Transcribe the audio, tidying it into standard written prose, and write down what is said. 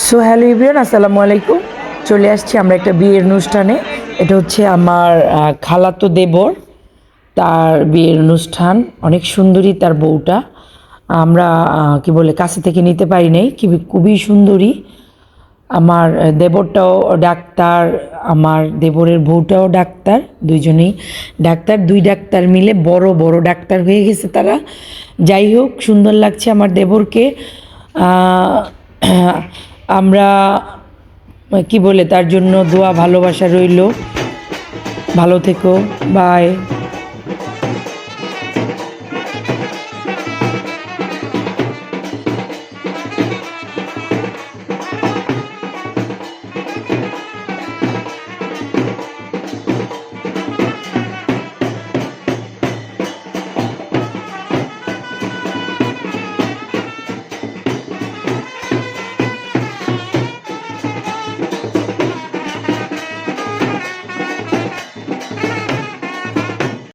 So hello everyone, আসসালামু আলাইকুম। চলে আসছি আমরা একটা বিয়ের অনুষ্ঠানে। এটা হচ্ছে আমার খালাতো দেবর, তার বিয়ের অনুষ্ঠান। অনেক সুন্দরী তার বউটা। আমরা কি বলে কাছে থেকে নিতে পারি নাই, খুবই সুন্দরী। আমার দেবরটাও ডাক্তার, আমার দেবরের বউটাও ডাক্তার, দুইজনেই ডাক্তার। দুই ডাক্তার মিলে বড় বড় ডাক্তার হয়ে গেছে তারা। যাই হোক, সুন্দর লাগছে আমার দেবরকে। আমরা কি বলে তার জন্য দোয়া ভালোবাসা রইল। ভালো থেকো, বাই।